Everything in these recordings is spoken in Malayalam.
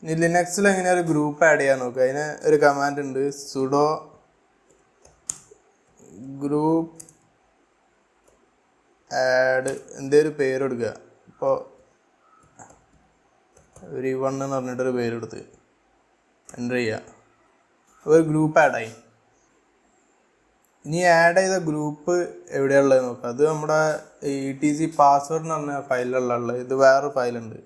ഇനി ലിനക്സിൽ എങ്ങനെ ഒരു ഗ്രൂപ്പ് ആഡ് ചെയ്യാൻ നോക്കുക. അതിന് ഒരു കമാൻഡ് ഉണ്ട്, സുഡോ ഗ്രൂപ്പ് ആഡ് എന്തേലും പേര് കൊടുക്കുക. ഇപ്പോൾ ഒരു വൺ എന്ന് പറഞ്ഞിട്ടൊരു പേര് കൊടുത്ത് എൻ്റർ ചെയ്യുക. അപ്പോൾ ഒരു ഗ്രൂപ്പ് ആഡായി. ഇനി ആഡ് ചെയ്ത ഗ്രൂപ്പ് എവിടെയുള്ളത് നോക്കുക. അത് നമ്മുടെ ETC പാസ്വേഡ് എന്ന് പറഞ്ഞ ഫയലിലുള്ളത്. ഇത് വേറൊരു ഫയലുണ്ട്,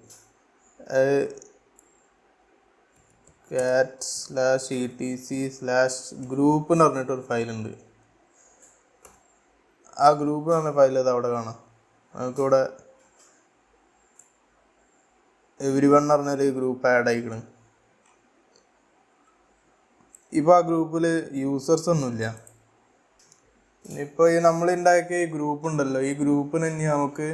cat/etc/group എന്ന് പറഞ്ഞിട്ടൊരു ഫയലുണ്ട്. ആ ഗ്രൂപ്പ് എന്ന് പറഞ്ഞ ഫയൽ ഇത് അവിടെ കാണാം. നമുക്കിവിടെ എവരിവൺ എന്ന് പറഞ്ഞൊരു ഗ്രൂപ്പ് ആഡ് ആയിക്കണ്. ഇപ്പോൾ ആ ഗ്രൂപ്പിൽ യൂസേഴ്സ് ഒന്നുമില്ല. ഇപ്പോൾ ഈ നമ്മളുണ്ടാക്കിയ ഈ ഗ്രൂപ്പ് ഉണ്ടല്ലോ, ഈ ഗ്രൂപ്പിന് ഇനി നമുക്ക്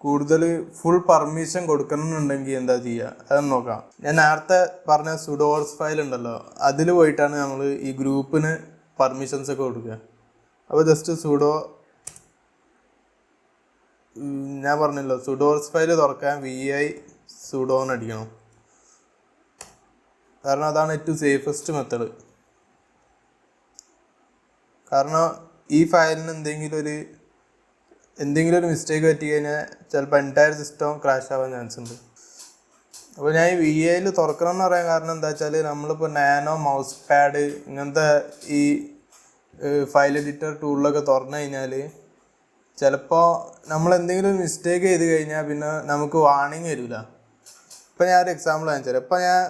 കൂടുതൽ ഫുൾ പെർമിഷൻ കൊടുക്കണമെന്നുണ്ടെങ്കിൽ എന്താ ചെയ്യുക അതൊന്ന് നോക്കാം. ഞാൻ നേരത്തെ പറഞ്ഞ സുഡോസ് ഫയൽ ഉണ്ടല്ലോ, അതിൽ പോയിട്ടാണ് നമ്മൾ ഈ ഗ്രൂപ്പിന് പെർമിഷൻസ് ഒക്കെ കൊടുക്കുക. അപ്പോൾ ജസ്റ്റ് സുഡോ, ഞാൻ പറഞ്ഞല്ലോ സുഡോസ് ഫയൽ തുറക്കാൻ vi സുഡോ എന്ന് അടിക്കണം. കാരണം അതാണ് ഏറ്റവും സേഫസ്റ്റ് മെത്തേഡ്. കാരണം ഈ ഫയലിന് എന്തെങ്കിലും ഒരു മിസ്റ്റേക്ക് പറ്റി കഴിഞ്ഞാൽ ചിലപ്പോൾ എൻറ്റയർ സിസ്റ്റം ക്രാഷ് ആവാൻ ചാൻസ് ഉണ്ട്. അപ്പോൾ ഞാൻ ഈ VIയിൽ തുറക്കണം എന്ന് പറയാൻ കാരണം എന്താ വെച്ചാൽ, നമ്മളിപ്പോൾ നാനോ, മൗസ് പാഡ് ഇങ്ങനത്തെ ഈ ഫയൽ എഡിറ്റർ ടൂളിലൊക്കെ തുറന്നു കഴിഞ്ഞാൽ ചിലപ്പോൾ നമ്മൾ എന്തെങ്കിലും ഒരു മിസ്റ്റേക്ക് ചെയ്ത് കഴിഞ്ഞാൽ പിന്നെ നമുക്ക് വാർണിംഗ് വരില്ല. ഇപ്പോൾ ഞാൻ ഒരു എക്സാമ്പിൾ കാണിച്ചു. ഇപ്പോൾ ഞാൻ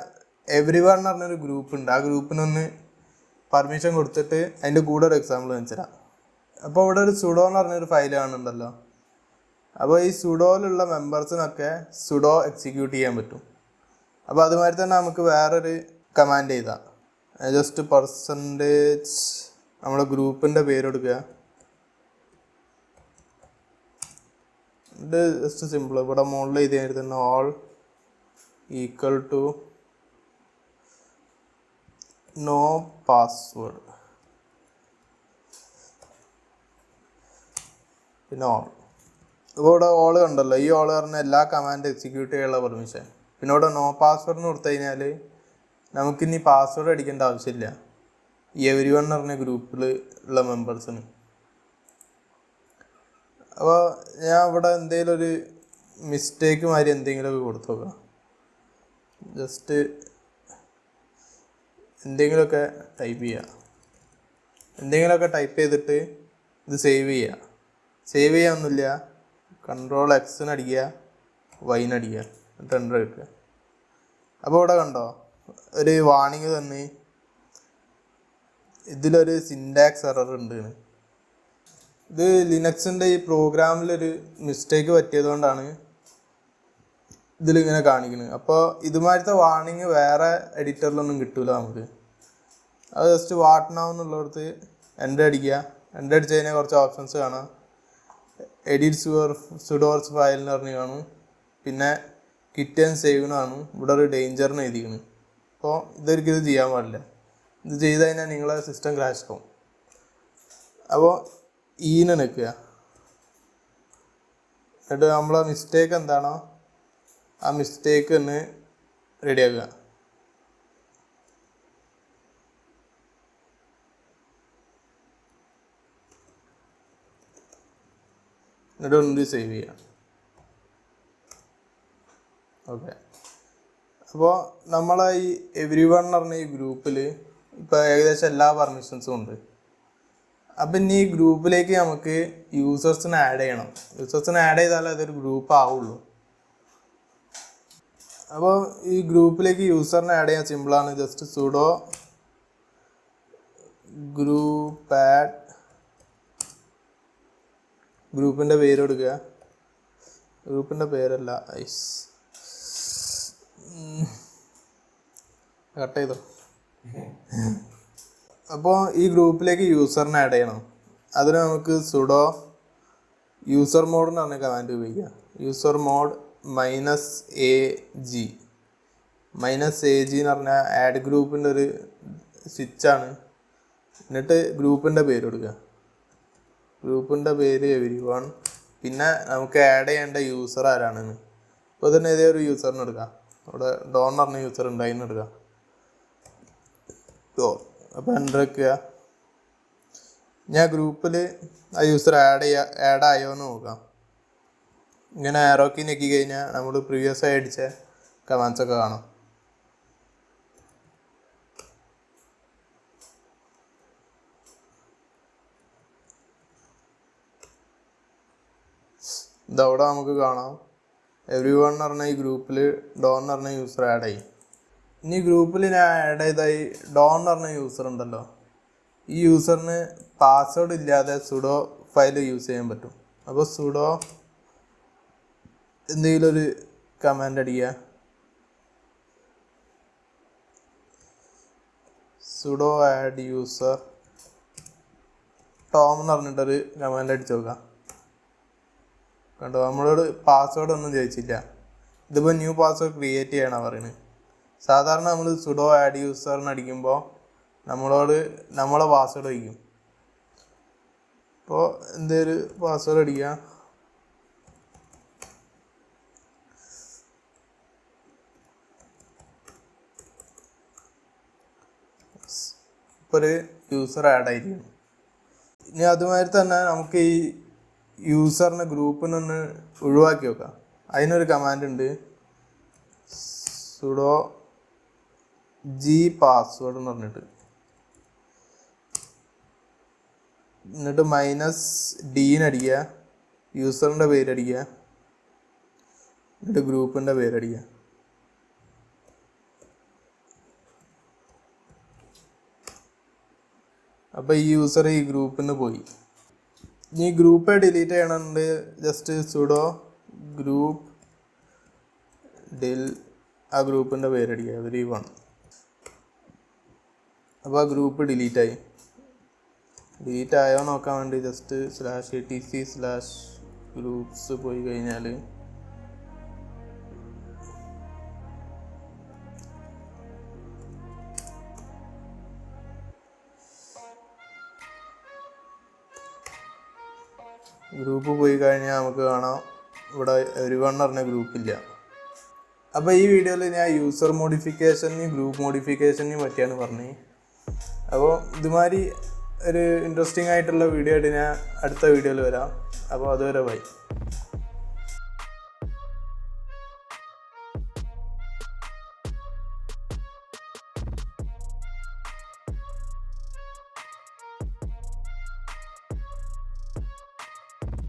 എവരിവൺ എന്ന് പറഞ്ഞൊരു ഗ്രൂപ്പ് ഉണ്ട്, ആ ഗ്രൂപ്പിനൊന്ന് പെർമിഷൻ കൊടുത്തിട്ട് അതിൻ്റെ കൂടെ ഒരു എക്സാമ്പിൾ കാണിച്ചു തരാം. അപ്പോൾ ഇവിടെ ഒരു സുഡോ എന്ന് പറഞ്ഞൊരു ഫയൽ കാണുന്നുണ്ടല്ലോ. അപ്പോൾ ഈ സുഡോയിലുള്ള മെമ്പേഴ്സിനൊക്കെ സുഡോ എക്സിക്യൂട്ട് ചെയ്യാൻ പറ്റും. അപ്പോൾ അതുമാതിരി തന്നെ നമുക്ക് വേറൊരു കമാൻഡ് ചെയ്താൽ ജസ്റ്റ് പെർസെൻറ്റേജ് നമ്മുടെ ഗ്രൂപ്പിൻ്റെ പേര് കൊടുക്കുക. ഇത് ജസ്റ്റ് സിമ്പിൾ. ഇവിടെ മുകളിൽ എഴുതിയാൽ തന്നെ all equal to no password, പിന്നെ ഓൾ. ഇപ്പോൾ ഇവിടെ ഓൾ കണ്ടല്ലോ, ഈ ഓൾ പറഞ്ഞാൽ എല്ലാ കമാൻഡ് എക്സിക്യൂട്ട് ചെയ്യാനുള്ള പെർമിഷൻ. പിന്നെ ഇവിടെ നോ പാസ്വേഡ് കൊടുത്തു കഴിഞ്ഞാൽ നമുക്കിനി പാസ്വേഡ് അടിക്കേണ്ട ആവശ്യമില്ല ഈ എവരിവൺ എന്ന് പറഞ്ഞ ഗ്രൂപ്പിൽ ഉള്ള മെമ്പേഴ്സിന്. അപ്പോൾ ഞാൻ ഇവിടെ എന്തെങ്കിലും ഒരു മിസ്റ്റേക്ക് മാതിരി എന്തെങ്കിലുമൊക്കെ കൊടുത്തു നോക്കാം. ജസ്റ്റ് എന്തെങ്കിലുമൊക്കെ ടൈപ്പ് ചെയ്യുക. എന്തെങ്കിലുമൊക്കെ ടൈപ്പ് ചെയ്തിട്ട് ഇത് സേവ് ചെയ്യുക. സേവ് ചെയ്യാനൊന്നുമില്ല, Ctrl+X അടിക്കുക, Y അടിക്കുക, എന്നിട്ട് എൻ്റർ എടുക്കുക. അപ്പോൾ ഇവിടെ കണ്ടോ ഒരു വാർണിംഗ് തന്നെ, ഇതിലൊരു സിൻടാക്സ് എറർ ഉണ്ട്. ഇത് ലിനക്സിൻ്റെ ഈ പ്രോഗ്രാമിലൊരു മിസ്റ്റേക്ക് പറ്റിയതുകൊണ്ടാണ് ഇതിലിങ്ങനെ കാണിക്കുന്നത്. അപ്പോൾ ഇതുമാതിരത്തെ വാർണിംഗ് വേറെ എഡിറ്ററിലൊന്നും കിട്ടില്ല നമുക്ക്. അത് ജസ്റ്റ് വാട്ട് നൗ എന്നുള്ളിടത്ത് എൻ്റർ അടിക്കുക. എൻ്റർ അടിച്ച് കഴിഞ്ഞാൽ കുറച്ച് ഓപ്ഷൻസ് കാണാം. എഡിറ്റ് സുഡോസ് ഫയൽ എന്ന് പറഞ്ഞ് കാണും. പിന്നെ കിറ്റ് ആൻഡ് സേവ് കാണും. ഇവിടെ ഒരു ഡേഞ്ചറിന് എഴുതിക്കണം. അപ്പോൾ ഇതൊരിക്കലും ഇത് ചെയ്യാൻ പാടില്ല. ഇത് ചെയ്ത് കഴിഞ്ഞാൽ നിങ്ങളെ സിസ്റ്റം ക്രാഷ് ആവും. അപ്പോൾ ഈനെ നിൽക്കുക. എന്നിട്ട് നമ്മളെ മിസ്റ്റേക്ക് എന്താണോ ആ മിസ്റ്റേക്ക് ഒന്ന് റെഡിയാക്കുക. എന്നിട്ട് ഒന്ന് സേവ് ചെയ്യാം. ഓക്കെ. അപ്പോൾ നമ്മളെ ഈ എവരിവൺ എന്ന് പറഞ്ഞ ഈ ഗ്രൂപ്പിൽ ഇപ്പോൾ ഏകദേശം എല്ലാ പെർമിഷൻസും ഉണ്ട്. അപ്പം ഇനി ഈ ഗ്രൂപ്പിലേക്ക് നമുക്ക് യൂസേഴ്സിനെ ആഡ് ചെയ്യണം. യൂസേഴ്സിനെ ആഡ് ചെയ്താലേ അതൊരു ഗ്രൂപ്പ് ആവുള്ളൂ. അപ്പോൾ ഈ ഗ്രൂപ്പിലേക്ക് യൂസറിനെ ആഡ് ചെയ്യാൻ സിമ്പിളാണ്. ജസ്റ്റ് സുഡോ ഗ്രൂപ്പ് ആഡ്, ഗ്രൂപ്പിൻ്റെ പേര് കൊടുക്കുക. ഗ്രൂപ്പിൻ്റെ പേരല്ല, കട്ട് ചെയ്തോ. അപ്പോൾ ഈ ഗ്രൂപ്പിലേക്ക് യൂസറിനെ ആഡ് ചെയ്യണം. അതിന് നമുക്ക് സുഡോ യൂസർ മോഡ് എന്ന് പറഞ്ഞ കമാൻഡ് ഉപയോഗിക്കുക. യൂസർ മോഡ് -AG എന്ന് പറഞ്ഞാൽ ആഡ് ഗ്രൂപ്പിൻ്റെ ഒരു സ്വിച്ചാണ്. എന്നിട്ട് ഗ്രൂപ്പിൻ്റെ പേര് കൊടുക്കുക. ഗ്രൂപ്പിൻ്റെ പേര് എവരിവൺ. പിന്നെ നമുക്ക് ആഡ് ചെയ്യേണ്ട യൂസർ ആരാണെന്ന്. അപ്പോൾ തന്നെ ഏതേ ഒരു യൂസറിന് എടുക്കാം. ഇവിടെ ഡോൺ എന്ന് പറഞ്ഞ യൂസർ ഉണ്ട്, അതിന് എടുക്കുക. അപ്പോൾ എൻ്റർ വെക്കുക. ഞാൻ ഗ്രൂപ്പിൽ ആ യൂസർ ആഡ് ആയോ എന്ന് നോക്കാം. ഇങ്ങനെ ആരോക്കി ഞെക്കി കഴിഞ്ഞാൽ നമ്മൾ പ്രീവിയസ് ആയി അടിച്ച കമാൻഡ്സ് ഒക്കെ കാണാം. ഇതവിടെ നമുക്ക് കാണാം എവ്രി വൺ എന്ന് പറഞ്ഞ ഈ ഗ്രൂപ്പിൽ ഡോൺ എന്ന് പറഞ്ഞ യൂസർ ആഡ് ആയി. ഇനി ഗ്രൂപ്പിൽ ഞാൻ ആഡ് ചെയ്തായി ഡോൺ എന്ന് പറഞ്ഞ യൂസർ ഉണ്ടല്ലോ, ഈ യൂസറിന് പാസ്വേഡ് ഇല്ലാതെ സുഡോ ഫയൽ യൂസ് ചെയ്യാൻ പറ്റും. അപ്പോൾ സുഡോ എന്തെങ്കിലും ഒരു കമാൻഡ് അടിക്കുക. സുഡോ ആഡ് യൂസർ ടോം എന്ന് പറഞ്ഞിട്ടൊരു കമാൻഡ് അടിച്ചു നോക്കാം. കണ്ടോ, നമ്മളോട് പാസ്വേഡ് ഒന്നും ചോദിച്ചില്ല. ഇതിപ്പോൾ ന്യൂ പാസ്വേഡ് ക്രിയേറ്റ് ചെയ്യണം പറയുന്നത്. സാധാരണ നമ്മൾ സുഡോ ആഡ് യൂസറിന് അടിക്കുമ്പോൾ നമ്മളോട് നമ്മളെ പാസ്വേഡ് ചോദിക്കും. ഇപ്പോൾ എന്തൊരു പാസ്വേഡ് അടിക്കുക. ഇപ്പോൾ ഒരു യൂസർ ആഡ് ആയിരിക്കും. ഇനി അതുമാതിരി തന്നെ നമുക്ക് ഈ യൂസറിനെ ഗ്രൂപ്പിനൊന്ന് ഒഴിവാക്കി വെക്കാം. അതിനൊരു കമാൻഡ് ഉണ്ട്, സുഡോ ജി പാസ്വേഡ് എന്ന് പറഞ്ഞിട്ട്, എന്നിട്ട് -d യൂസറിൻ്റെ പേരടിക്കുക, എന്നിട്ട് ഗ്രൂപ്പിൻ്റെ പേരടിക്കുക. അപ്പോൾ ഈ യൂസർ ഈ ഗ്രൂപ്പിൽ നിന്ന് പോയി. ഇനി ഗ്രൂപ്പ് ഡിലീറ്റ് ചെയ്യണമെന്നുണ്ട് ജസ്റ്റ് സുഡോ ഗ്രൂപ്പ് ആ ഗ്രൂപ്പിൻ്റെ പേരടിക്കുക everyone. അപ്പോൾ ആ ഗ്രൂപ്പ് ഡിലീറ്റ് ആയോ നോക്കാൻ വേണ്ടി ജസ്റ്റ് /etc/groups പോയി കഴിഞ്ഞാൽ ഗ്രൂപ്പ് പോയി കഴിഞ്ഞാൽ നമുക്ക് കാണാം ഇവിടെ everyone പറഞ്ഞ ഗ്രൂപ്പില്ല. അപ്പോൾ ഈ വീഡിയോയിൽ ഞാൻ യൂസർ മോഡിഫിക്കേഷനും ഗ്രൂപ്പ് മോഡിഫിക്കേഷനും പറ്റിയാണ് പറഞ്ഞത്. അപ്പോൾ ഇതുമാതിരി ഒരു ഇൻട്രസ്റ്റിംഗ് ആയിട്ടുള്ള വീഡിയോ ആയിട്ട് ഞാൻ അടുത്ത വീഡിയോയിൽ വരാം. അപ്പോൾ അതുവരെ ബൈ.